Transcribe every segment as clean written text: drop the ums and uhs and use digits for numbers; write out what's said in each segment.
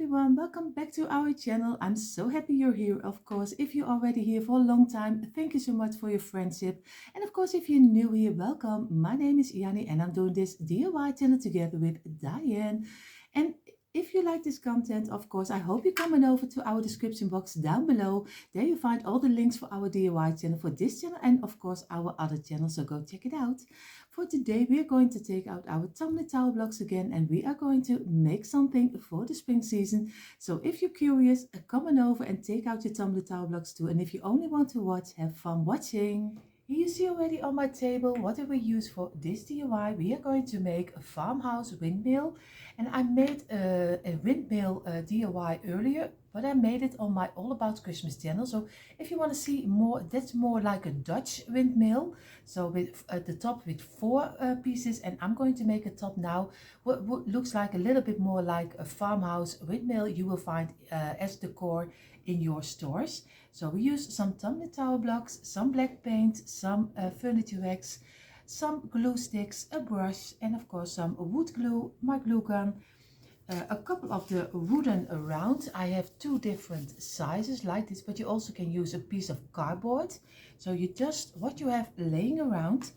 everyone, welcome back to our channel. I'm so happy you're here. Of course, if you're already here for a long time, thank you so much for your friendship. And of course, if you're new here, welcome. My name is Yanni and I'm doing this DIY channel together with Diane. And if you like this content, of course, I hope you're coming over to our description box down below. There you find all the links for our DIY channel, for this channel and of course our other channel, so go check it out. For today we are going to take out our tumbling tower blocks again and we are going to make something for the spring season. So if you're curious, come on over and take out your tumbling tower blocks too. And if you only want to watch, have fun watching. Here you see already on my table what did we use for this DIY. We are going to make a farmhouse windmill, and I made a windmill DIY earlier, but I made it on my All About Christmas channel. So if you want to see more, that's more like a Dutch windmill. So with at the top with four pieces, and I'm going to make a top now what looks like a little bit more like a farmhouse windmill you will find as decor in your stores. So we use some tumbling tower blocks, some black paint, some furniture wax, some glue sticks, a brush, and of course some wood glue, my glue gun, a couple of the wooden rounds. I have two different sizes like this, but you also can use a piece of cardboard. So you just what you have laying around,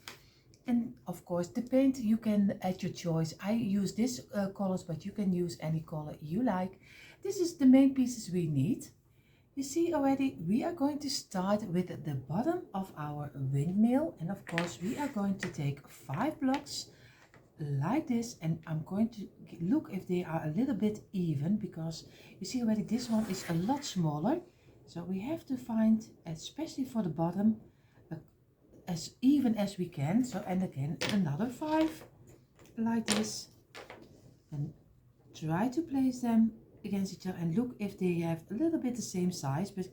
and of course the paint you can at your choice. I use this colors, but you can use any color you like. This is the main pieces we need. You see already we are going to start with the bottom of our windmill, and of course we are going to take 5 blocks like this, and I'm going to look if they are a little bit even, because you see already this one is a lot smaller. So we have to find, especially for the bottom, as even as we can. So, and again another 5 like this, and try to place them against each other and look if they have a little bit the same size, but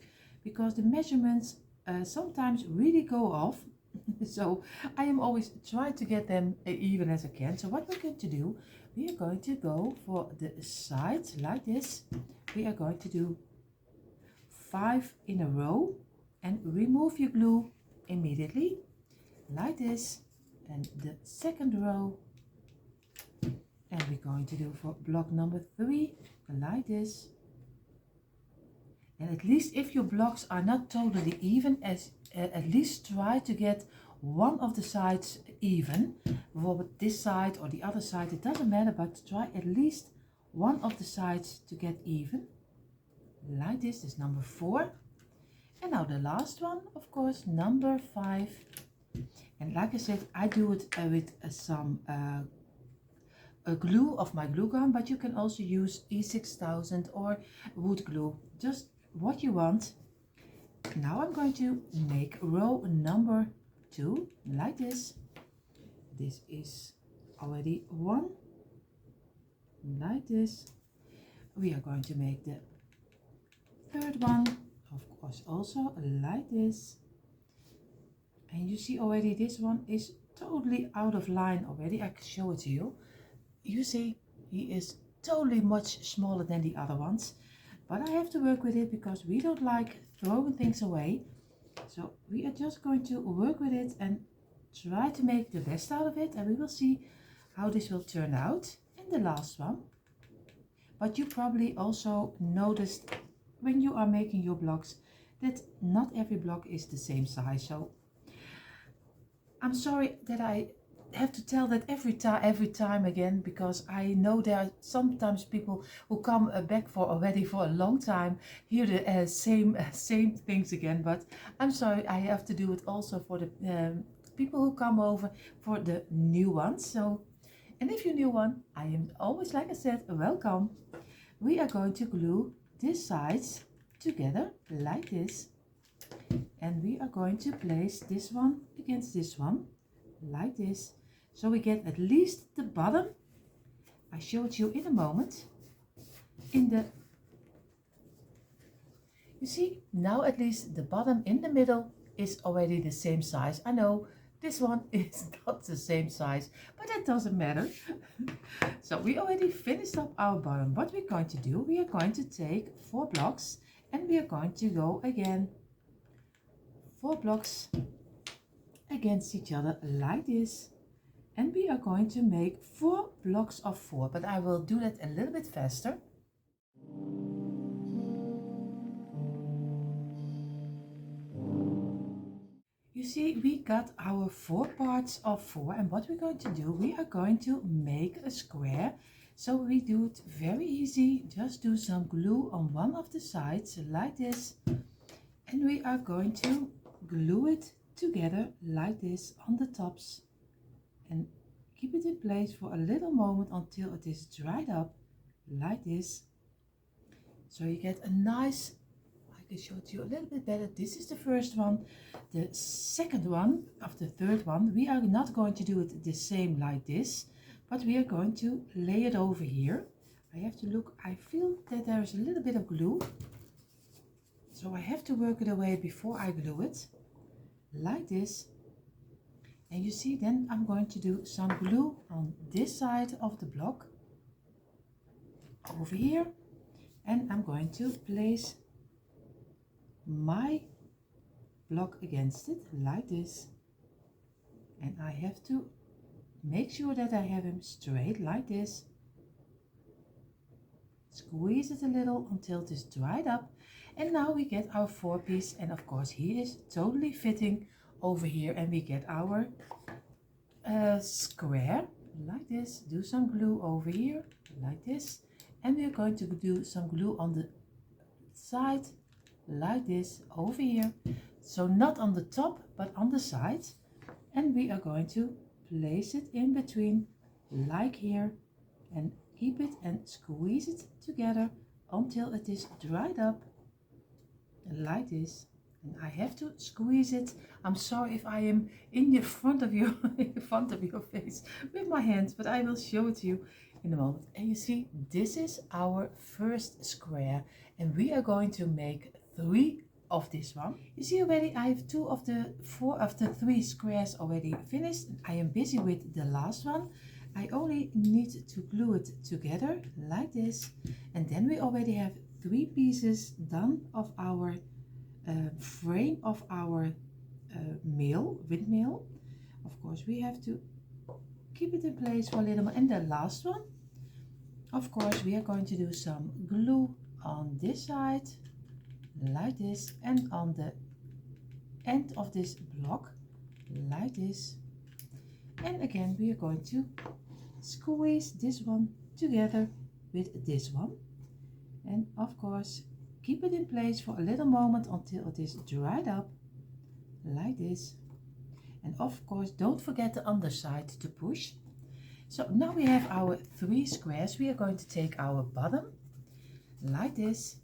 because the measurements sometimes really go off. So I am always trying to get them even as I can. So what we're going to do, we are going to go for the sides like this. We are going to do 5 in a row and remove your glue immediately like this, and the second row, and we're going to do for block number 3 like this. And at least if your blocks are not totally even, at least try to get one of the sides even. With this side or the other side, it doesn't matter, but try at least one of the sides to get even like this. Is number 4. And now the last one, of course, number 5. And like I said, I do it with some glue of my glue gun, but you can also use E6000 or wood glue, just what you want. Now I'm going to make row number 2 like this. This is already 1 like this. We are going to make the third one, of course, also like this. And you see already this one is totally out of line already. I can show it to you. You see he is totally much smaller than the other ones, but I have to work with it because we don't like throwing things away. So we are just going to work with it and try to make the best out of it, and we will see how this will turn out in the last one. But you probably also noticed when you are making your blocks that not every block is the same size. So I'm sorry that I have to tell that every time again, because I know there are sometimes people who come back for already for a long time hear the same things again. But I'm sorry, I have to do it also for the people who come over, for the new ones. So, and if you're new one, I am always, like I said, welcome. We are going to glue these sides together like this, and we are going to place this one against this one like this, so we get at least the bottom. I show it you in a moment. You see now at least the bottom in the middle is already the same size. I know this one is not the same size, but that doesn't matter. So we already finished up our bottom. What we're going to do, we are going to take 4 blocks and we are going to go again 4 blocks against each other like this, and we are going to make 4 blocks of 4, but I will do that a little bit faster. You see, we got our 4 parts of 4, and what we're going to do, we are going to make a square. So we do it very easy. Just do some glue on one of the sides like this, and we are going to glue it together like this on the tops and keep it in place for a little moment until it is dried up like this. So you get a nice, I can show it to you a little bit better. This is the first one. The second one, of the third one, we are not going to do it the same like this, but we are going to lay it over here. I have to look, I feel that there is a little bit of glue, so I have to work it away before I glue it like this. And you see, then I'm going to do some glue on this side of the block over here, and I'm going to place my block against it like this, and I have to make sure that I have him straight like this. Squeeze it a little until it is dried up, and now we get our 4-piece, and of course he is totally fitting over here, and we get our square like this. Do some glue over here like this, and we are going to do some glue on the side like this over here, so not on the top but on the side, and we are going to place it in between like here and keep it and squeeze it together until it is dried up like this. And I have to squeeze it. I'm sorry if I am in the front of your face with my hands, but I will show it to you in a moment. And you see, this is our first square, and we are going to make 3 of this one. You see already I have 2 of the 4 of the 3 squares already finished. I am busy with the last one. I only need to glue it together like this, and then we already have 3 pieces done of our frame of our windmill. Of course we have to keep it in place for a little more. And the last one, of course, we are going to do some glue on this side like this, and on the end of this block like this. And again we are going to squeeze this one together with this one, and of course keep it in place for a little moment until it is dried up like this. And of course don't forget the underside to push. So now we have our 3 squares. We are going to take our bottom like this.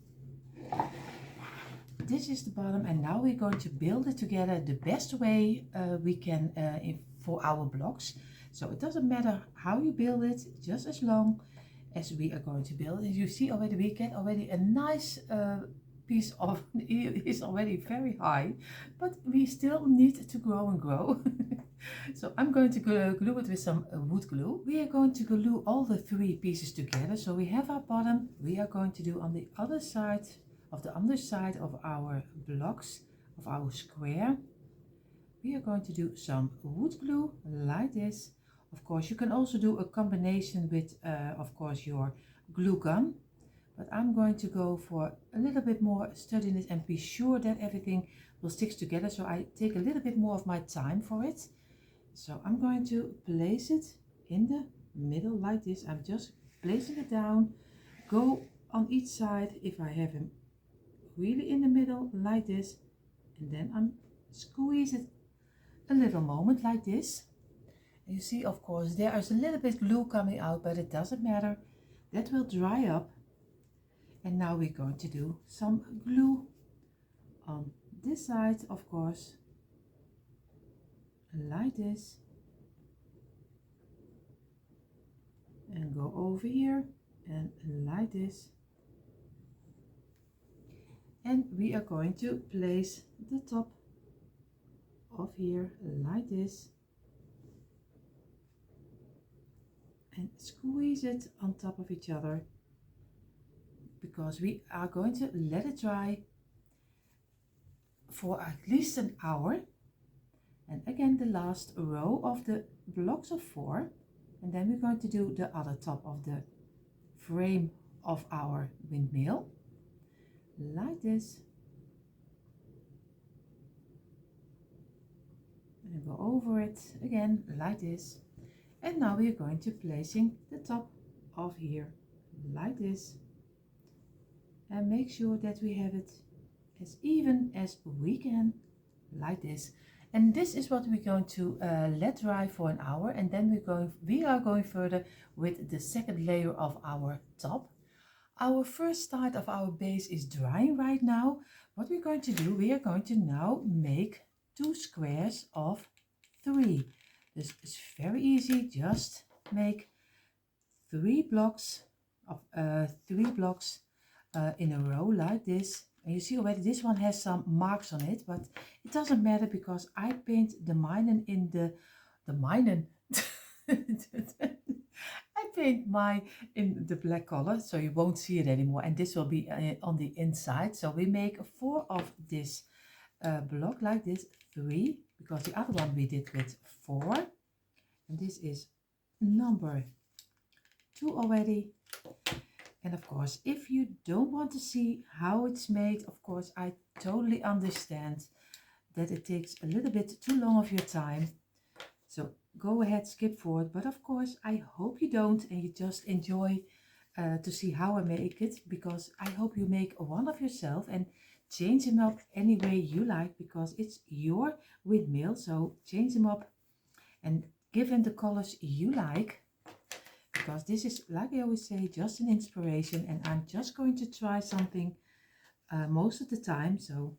This is the bottom, and now we're going to build it together the best way we can for our blocks. So it doesn't matter how you build it, just as long as we are going to build it. You see already we get already a nice piece of it is already very high, but we still need to grow and grow. So I'm going to glue it with some wood glue. We are going to glue all the 3 pieces together. So we have our bottom. We are going to do on the other side of the underside of our blocks of our square, we are going to do some wood glue like this. Of course you can also do a combination with of course your glue gun, but I'm going to go for a little bit more sturdiness and be sure that everything will stick together, so I take a little bit more of my time for it. So I'm going to place it in the middle like this. I'm just placing it down, go on each side if I have him really in the middle like this, and then I'm squeeze it a little moment like this. And you see, of course there is a little bit glue coming out, but it doesn't matter, that will dry up. And now we're going to do some glue on this side, of course, like this, and go over here and like this. And we are going to place the top of here like this and squeeze it on top of each other, because we are going to let it dry for at least an hour. And again the last row of the blocks of 4, and then we're going to do the other top of the frame of our windmill, like this, and go over it again like this. And now we are going to placing the top of here like this, and make sure that we have it as even as we can, like this. And this is what we're going to let dry for an hour, and then we are going further with the second layer of our top. Our first start of our base is drying right now. What we're going to do, we are going to now make 2 squares of 3. This is very easy. Just make 3 blocks of 3 blocks in a row like this. And you see already this one has some marks on it, but it doesn't matter because I paint the minen in the minen. I paint mine in the black color, so you won't see it anymore, and this will be on the inside. So we make 4 of this block like this, 3, because the other one we did with 4, and this is number 2 already. And of course, if you don't want to see how it's made, of course, I totally understand that it takes a little bit too long of your time. So go ahead, skip forward. But of course, I hope you don't, and you just enjoy to see how I make it, because I hope you make one of yourself and change them up any way you like, because it's your windmill. So change them up and give them the colors you like. Because this is, like I always say, just an inspiration, and I'm just going to try something most of the time. So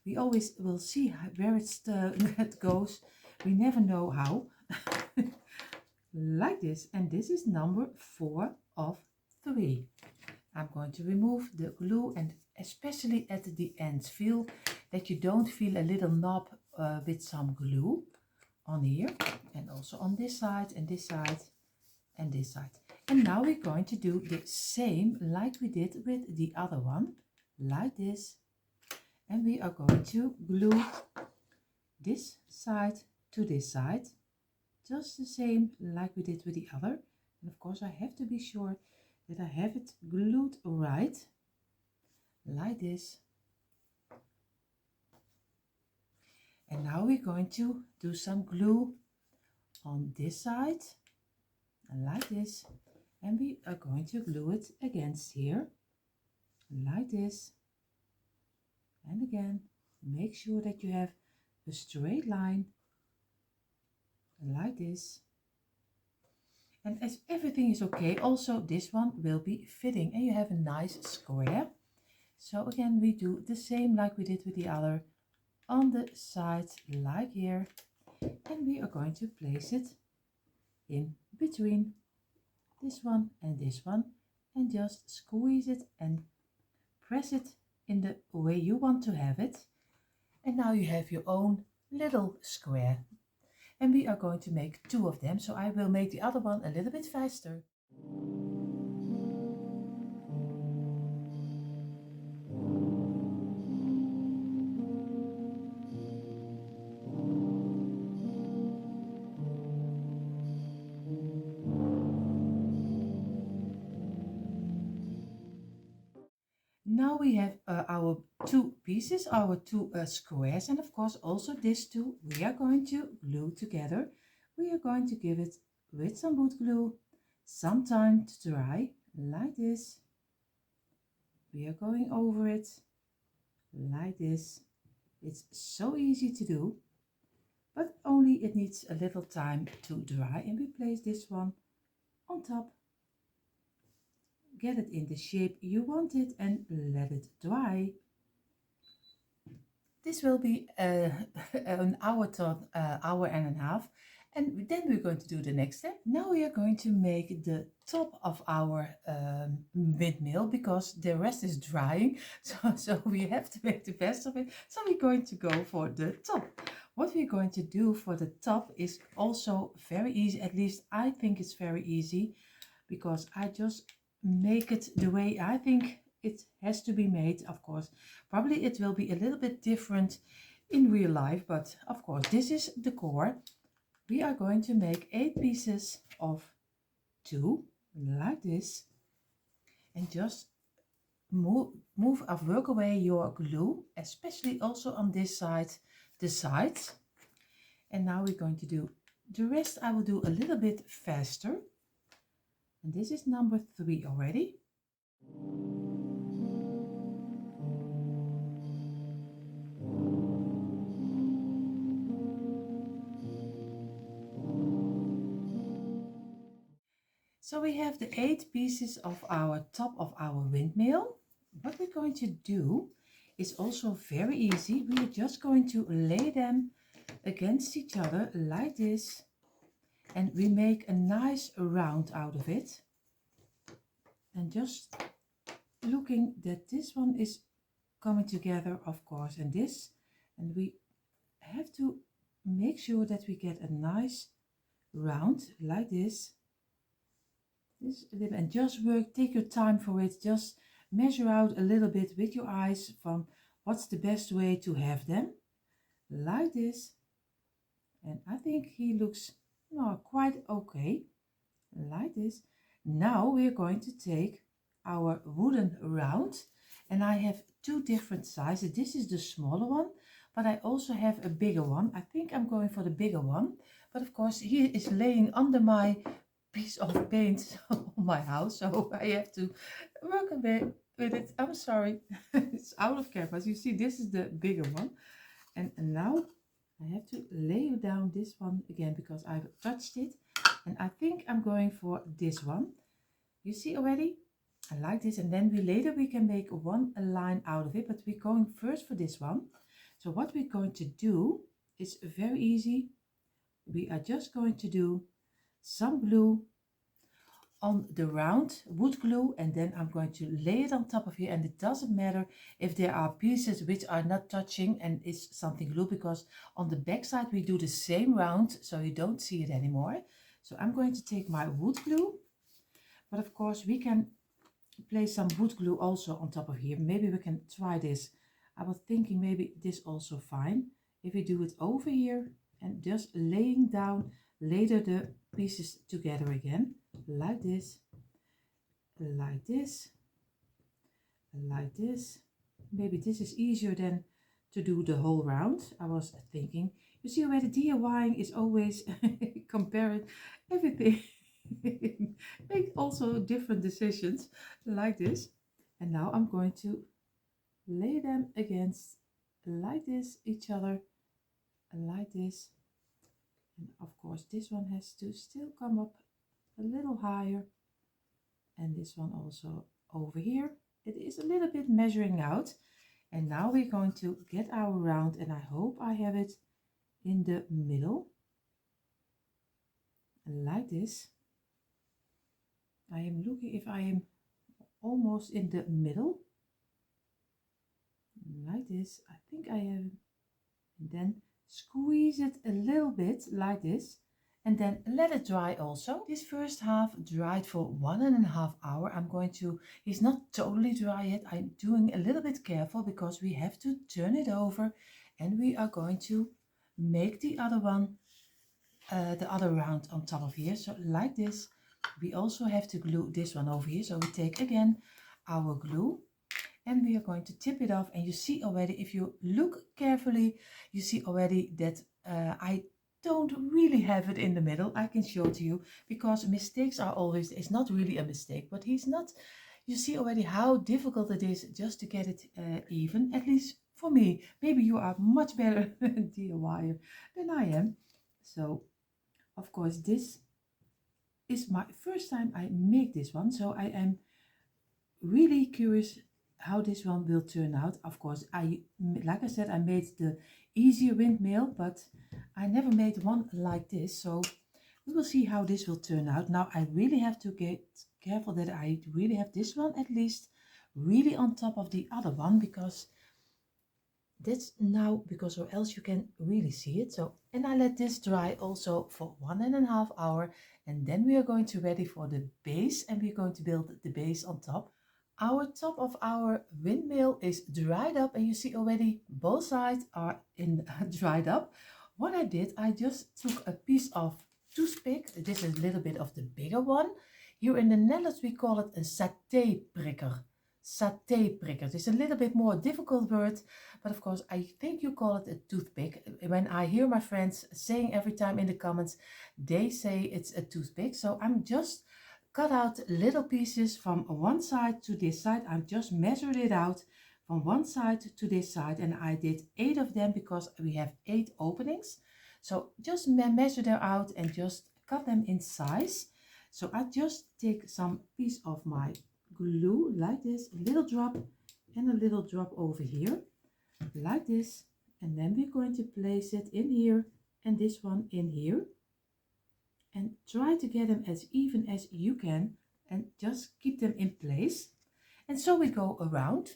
we always will see where it goes. We never know how. Like this. And this is number 4 of 3. I'm going to remove the glue, and especially at the ends, feel that you don't feel a little knob with some glue on here, and also on this side and this side and this side. And now we're going to do the same like we did with the other one, like this. And we are going to glue this side to this side, just the same like we did with the other. And of course I have to be sure that I have it glued right, like this. And now we're going to do some glue on this side, like this, and we are going to glue it against here, like this. And again, make sure that you have a straight line, like this. And as everything is okay, also this one will be fitting, and you have a nice square. So again, we do the same like we did with the other on the side, like here, and we are going to place it in between this one, and just squeeze it and press it in the way you want to have it. And now you have your own little square, and we are going to make 2 of them, so I will make the other one a little bit faster. Now we have our 2 pieces, our 2 squares, and of course also these 2 we are going to glue together. We are going to give it with some wood glue some time to dry, like this. We are going over it like this. It's so easy to do, but only it needs a little time to dry. And we place this one on top, get it in the shape you want it, and let it dry. This will be an hour to hour and a half, and then we're going to do the next step. Now we are going to make the top of our windmill, because the rest is drying, so we have to make the best of it. So we're going to go for the top. What we're going to do for the top is also very easy. At least I think it's very easy, because I just make it the way I think it has to be made. Of course, probably it will be a little bit different in real life, but of course this is the core. We are going to make 8 pieces of 2, like this, and just work away your glue, especially also on this side, the sides. And now we're going to do the rest. I will do a little bit faster. And this is number 3 already. So we have the 8 pieces of our top of our windmill. What we're going to do is also very easy. We are just going to lay them against each other like this, and we make a nice round out of it. And just looking that this one is coming together, of course, and this, and we have to make sure that we get a nice round like this. And just take your time for it. Just measure out a little bit with your eyes from what's the best way to have them like this. And I think he looks quite okay like this. Now we're going to take our wooden round, and I have 2 different sizes. This is the smaller one, but I also have a bigger one. I think I'm going for the bigger one, but of course he is laying under my piece of paint on my house, so I have to work a bit with it. I'm sorry. It's out of camera. You see, this is the bigger one, and now I have to lay down this one again because I've touched it, and I think I'm going for this one. You see already? I like this, and then later we can make one line out of it, but we're going first for this one. So what we're going to do is very easy. We are just going to do some glue on the round, wood glue, and then I'm going to lay it on top of here. And it doesn't matter if there are pieces which are not touching and it's something glue, because on the back side we do the same round, so you don't see it anymore. So I'm going to take my wood glue, but of course we can place some wood glue also on top of here. Maybe we can try this. I was thinking maybe this also fine if we do it over here and just laying down later the pieces together again like this, like this, like this. Maybe this is easier than to do the whole round. I was thinking, you see where the DIYing is always comparing everything. Make also different decisions like this. And now I'm going to lay them against like this each other, like this. And of course this one has to still come up a little higher, and this one also over here. It is a little bit measuring out. And now we're going to get our round, and I hope I have it in the middle like this. I am looking if I am almost in the middle like this. I think I am. And then squeeze it a little bit like this, and then let it dry also. This first half dried for 1.5 hours. I'm going to, he's not totally dry yet. I'm doing a little bit careful because we have to turn it over, and we are going to make the other one, the other round on top of here. So like this. We also have to glue this one over here. So we take again our glue, and we are going to tip it off. And you see already, if you look carefully, you see already that I don't really have it in the middle. I can show it to you because mistakes are always, it's not really a mistake, but he's not. You see already how difficult it is just to get it even, at least for me. Maybe you are much better DIYer than I am. So of course this is my first time I make this one, so I am really curious how this one will turn out. Of course, like I said, I made the easier windmill, but I never made one like this, so we will see how this will turn out. Now I really have to get careful that I really have this one at least really on top of the other one, because that's now, because or else you can really see it. So, and I let this dry also for 1.5 hours, and then we are going to ready for the base, and we're going to build the base on top. Our top of our windmill is dried up, and you see already both sides are dried up. What I did, I just took a piece of toothpick. This is a little bit of the bigger one. Here in the Netherlands we call it a satéprikker. Satéprikker. It's a little bit more difficult word, but of course I think you call it a toothpick. When I hear my friends saying every time in the comments, they say it's a toothpick. So I'm just cut out little pieces from one side to this side. I'm just measured it out from one side to this side, and I did 8 of them because we have 8 openings. So just measure them out and just cut them in size. So I just take some piece of my glue like this, a little drop and a little drop over here like this, and then we're going to place it in here and this one in here, and try to get them as even as you can and just keep them in place. And so we go around.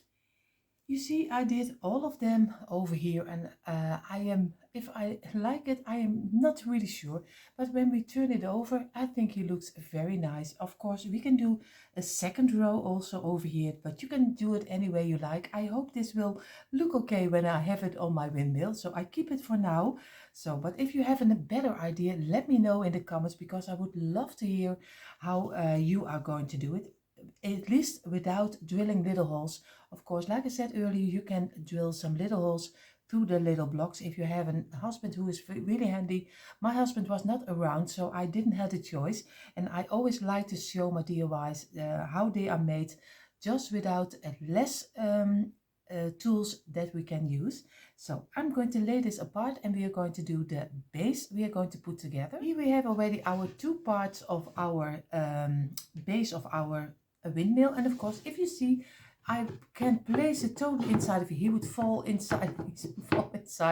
You see, I did all of them over here, and if I like it, I am not really sure, but when we turn it over, I think he looks very nice. Of course, we can do a second row also over here, but you can do it any way you like. I hope this will look okay when I have it on my windmill, so I keep it for now. So, but if you have a better idea, let me know in the comments, because I would love to hear how you are going to do it, at least without drilling little holes. Of course, like I said earlier, you can drill some little holes through the little blocks if you have a husband who is really handy. My husband was not around, so I didn't have the choice, and I always like to show my DIYs how they are made, just without less tools that we can use. So I'm going to lay this apart, and we are going to do the base we are going to put together. Here we have already our 2 parts of our base of our windmill, and of course, if you see, I can place it totally inside of here. He would fall inside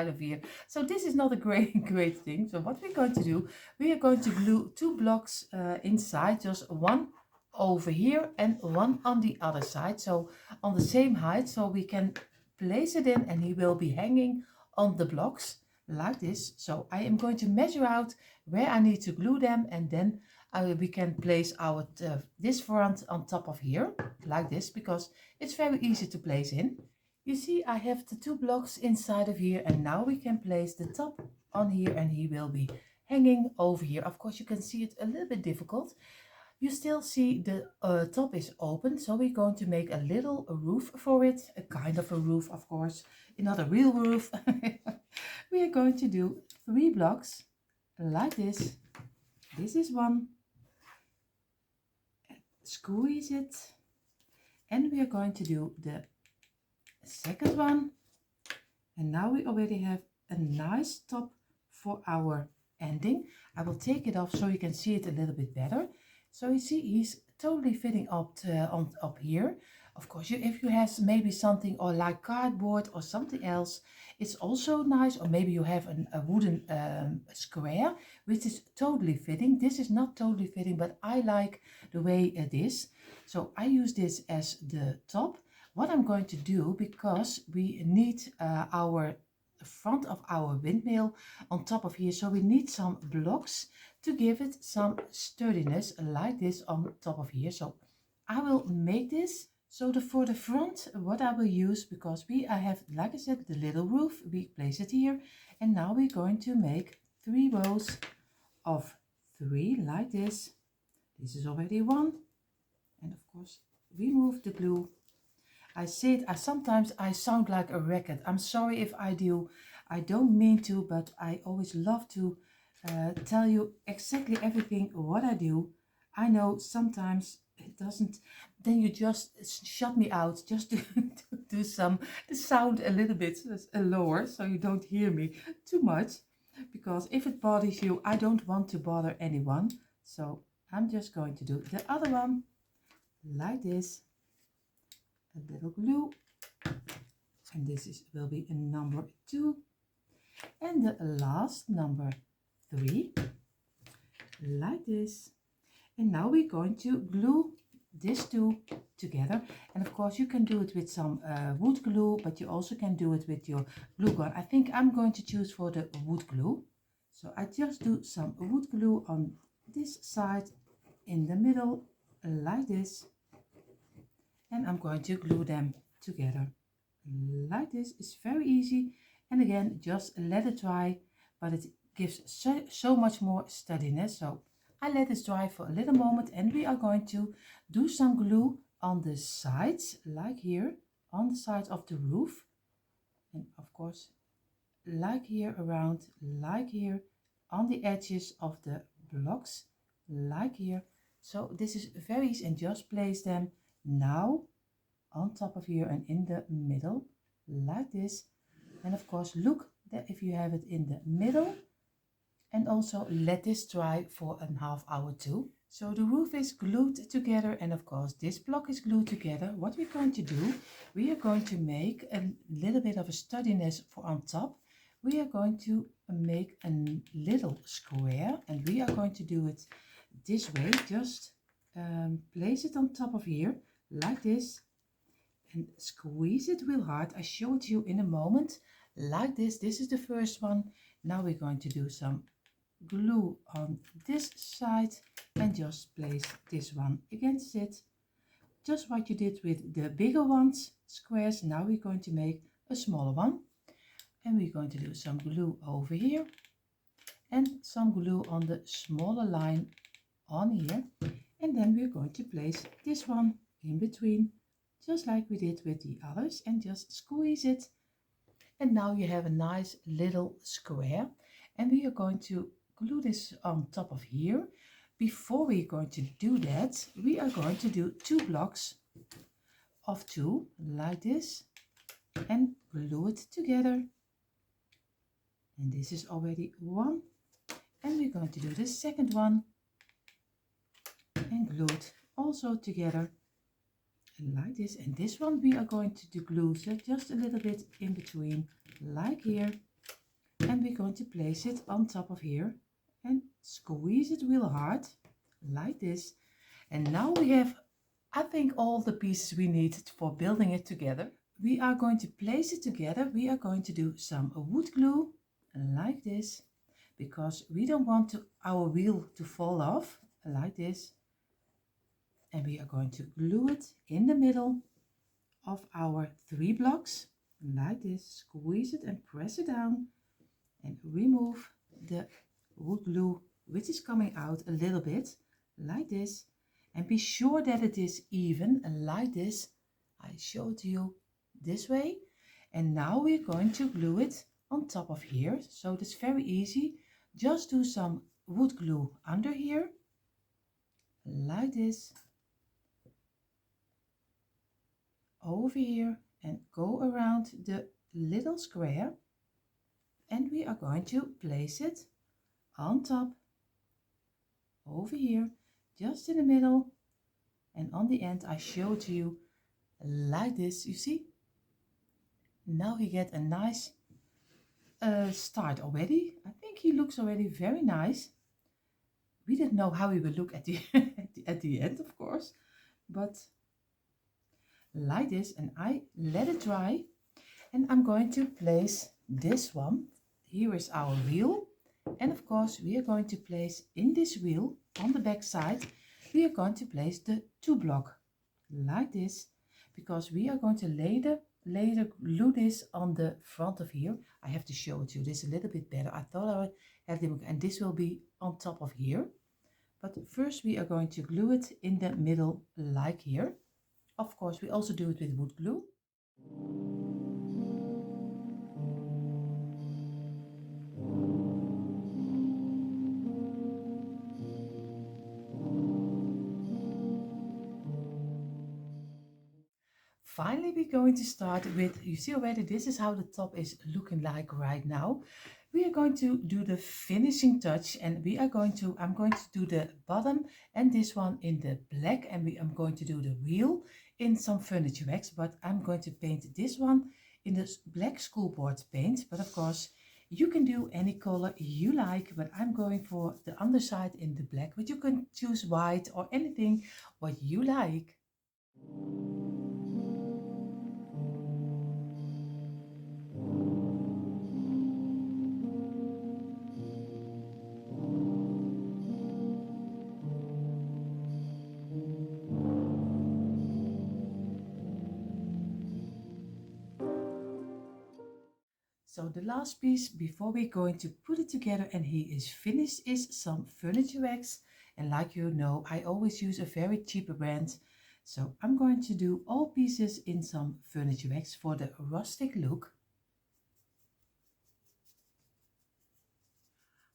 of here. So this is not a great thing. So what we're going to do, we are going to glue 2 blocks inside, just one over here and one on the other side, so on the same height, so we can place it in, and he will be hanging on the blocks like this. So I am going to measure out where I need to glue them, and then we can place our this front on top of here like this, because it's very easy to place in. You see, I have the 2 blocks inside of here, and now we can place the top on here, and he will be hanging over here. Of course, you can see it a little bit difficult. You still see the top is open, so we're going to make a little roof for it, a kind of a roof, of course, not a real roof. We are going to do 3 blocks like this. This is one. Squeeze it, and we are going to do the second one, and now we already have a nice top for our ending. I will take it off so you can see it a little bit better. So you see, he's totally fitting up up here. Of course, if you have maybe something or like cardboard or something else, it's also nice. Or maybe you have a wooden square, which is totally fitting. This is not totally fitting, but I like the way it is. So I use this as the top. What I'm going to do, because we need our front of our windmill on top of here, so we need some blocks to give it some sturdiness like this on top of here. So I will make this. So for the front, what I will use, because I have, like I said, the little roof, we place it here, and now we're going to make 3 rows of 3 like this. This is already 1, and of course remove the glue. I said sometimes I sound like a record. I'm sorry if I do. I don't mean to, but I always love to tell you exactly everything what I do. I know sometimes it doesn't, then you just shut me out, just to do the sound a little bit lower, so you don't hear me too much, because if it bothers you, I don't want to bother anyone. So I'm just going to do the other one like this, a little glue, and this will be a number 2, and the last number 3 like this. And now we're going to glue these 2 together, and of course you can do it with some wood glue, but you also can do it with your glue gun. I think I'm going to choose for the wood glue, so I just do some wood glue on this side in the middle like this, and I'm going to glue them together like this. It's very easy, and again, just let it dry, but it gives so much more steadiness. So I let this dry for a little moment, and we are going to do some glue on the sides, like here, on the side of the roof. And of course, like here around, like here, on the edges of the blocks, like here. So this is very easy, and just place them now on top of here and in the middle, like this. And of course, look that if you have it in the middle, and also let this dry for a half hour too. So the roof is glued together, and of course this block is glued together. What we're going to do, we are going to make a little bit of a sturdiness for on top. We are going to make a little square, and we are going to do it this way. Just place it on top of here like this and squeeze it real hard. I show it to you in a moment, like this. This is the first one. Now we're going to do some glue on this side and just place this one against it, just what you did with the bigger ones, squares. Now we're going to make a smaller one, and we're going to do some glue over here and some glue on the smaller line on here, and then we're going to place this one in between, just like we did with the others, and just squeeze it. And now you have a nice little square, and we are going to glue this on top of here. Before we're going to do that, we are going to do 2 blocks of 2 like this and glue it together. And this is already one, and we're going to do the second one and glue it also together like this. And this one we are going to do glue just a little bit in between, like here, and we're going to place it on top of here and squeeze it real hard like this. And now we have, I think, all the pieces we need for building it together. We are going to place it together. We are going to do some wood glue like this, because we don't want our wheel to fall off, like this. And we are going to glue it in the middle of our 3 blocks like this. Squeeze it and press it down and remove the wood glue which is coming out a little bit like this, and be sure that it is even like this. I show it to you this way. And now we're going to glue it on top of here. So it's very easy. Just do some wood glue under here like this, over here, and go around the little square, and we are going to place it on top over here, just in the middle, and on the end I show it to you like this. You see, now we get a nice start already. I think he looks already very nice. We didn't know how he will look at the at the end, of course, but like this. And I let it dry, and I'm going to place this one. Here is our wheel, and of course we are going to place in this wheel on the back side, we are going to place the 2 block like this, because we are going to later glue this on the front of here. I have to show it to you this a little bit better. I thought I would have the book, and this will be on top of here, but first we are going to glue it in the middle like here. Of course we also do it with wood glue. Finally, we're going to start with, you see already, this is how the top is looking like right now. We are going to do the finishing touch, and I'm going to do the bottom and this one in the black, and I'm going to do the wheel in some furniture wax, but I'm going to paint this one in this black school board paint. But of course you can do any color you like, but I'm going for the underside in the black, but you can choose white or anything what you like. So the last piece before we're going to put it together and he is finished is some furniture wax. And like you know, I always use a very cheap brand. So I'm going to do all pieces in some furniture wax for the rustic look.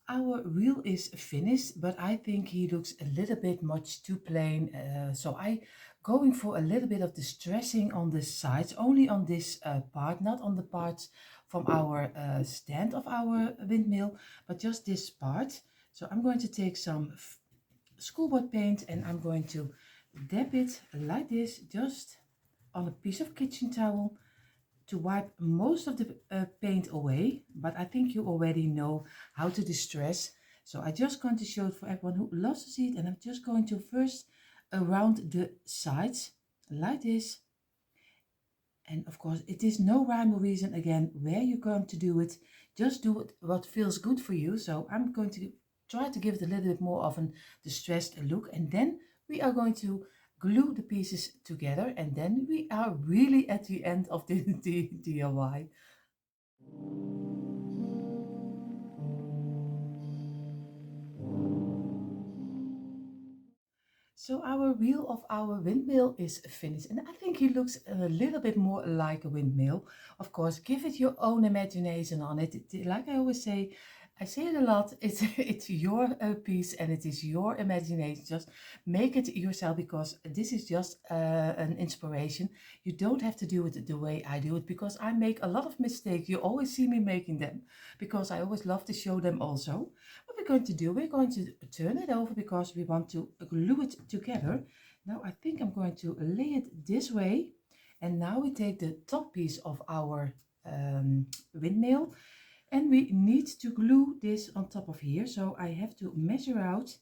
Our wheel is finished, but I think he looks a little bit much too plain. So I going for a little bit of distressing on the sides, only on this part, not on the parts from our stand of our windmill, but just this part. So I'm going to take some schoolboard paint and I'm going to dab it like this, just on a piece of kitchen towel to wipe most of the paint away, but I think you already know how to distress. So I just going to show it for everyone who loves to see it, and I'm just going to first around the sides like this. And of course, it is no rhyme or reason again where you're going to do it. Just do it what feels good for you. So I'm going to try to give it a little bit more of a distressed look, and then we are going to glue the pieces together, and then we are really at the end of the DIY. So our wheel of our windmill is finished, and I think he looks a little bit more like a windmill. Of course, give it your own imagination on it. Like I always say, I say it a lot, it's your piece and it is your imagination. Just make it yourself, because this is just an inspiration. You don't have to do it the way I do it, because I make a lot of mistakes. You always see me making them, because I always love to show them also. What we're going to do, we're going to turn it over because we want to glue it together. Now I think I'm going to lay it this way. And now we take the top piece of our windmill, and we need to glue this on top of here. So I have to measure out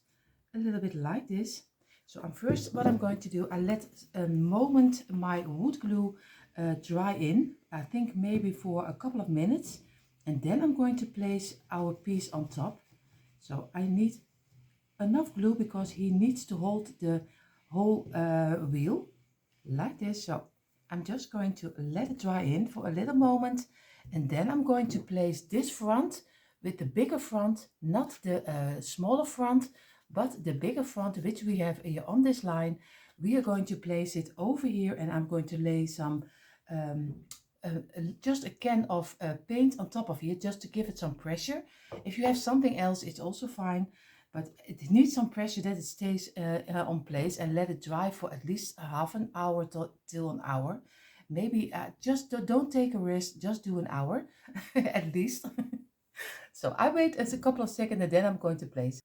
a little bit like this. So first, what I'm going to do, I let a moment my wood glue dry in. I think maybe for a couple of minutes. And then I'm going to place our piece on top. So I need enough glue because he needs to hold the whole wheel like this. So I'm just going to let it dry in for a little moment, and then I'm going to place this front with the bigger front, not the smaller front, but the bigger front which we have here on this line. We are going to place it over here, and I'm going to lay some just a can of paint on top of here, just to give it some pressure. If you have something else, it's also fine, but it needs some pressure that it stays on place, and let it dry for at least half an hour till an hour. Maybe just don't take a risk, just do an hour at least. So I wait a couple of seconds and then I'm going to place.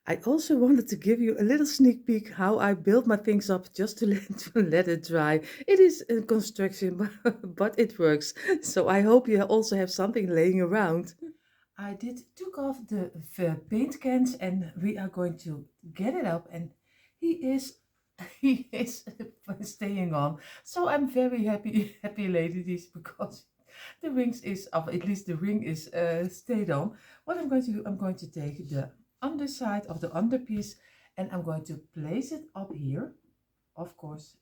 I also wanted to give you a little sneak peek how I build my things up, just to to let it dry. It is a construction, but it works. So I hope you also have something laying around. I took off the paint cans, and we are going to get it up, and he is he is staying on. So I'm very happy ladies, because the rings is of at least the ring is stayed on. What I'm going to do, I'm going to take the underside of the underpiece, and I'm going to place it up here, of course,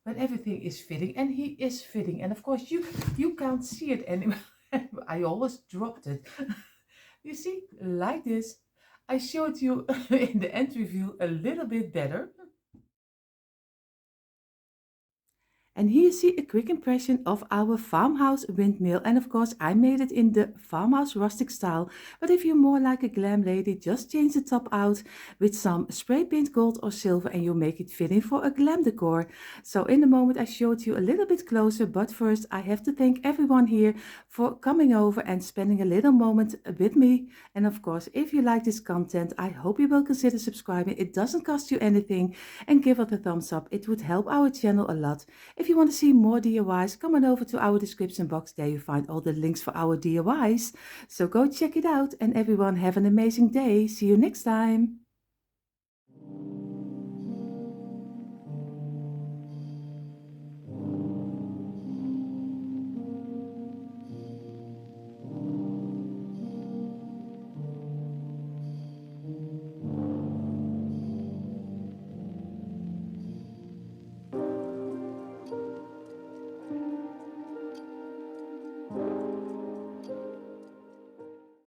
when everything is fitting, and he is fitting. And of course you can't see it anymore. I always dropped it. You see, like this. I showed you in the end review a little bit better. And here you see a quick impression of our farmhouse windmill. And of course, I made it in the farmhouse rustic style. But if you're more like a glam lady, just change the top out with some spray paint gold or silver, and you make it fitting for a glam decor. So in the moment, I showed you a little bit closer. But first, I have to thank everyone here for coming over and spending a little moment with me. And of course, if you like this content, I hope you will consider subscribing. It doesn't cost you anything. And give it a thumbs up. It would help our channel a lot. If you want to see more DIYs, come on over to our description box. There you find all the links for our DIYs. So go check it out, and everyone have an amazing day. See you next time.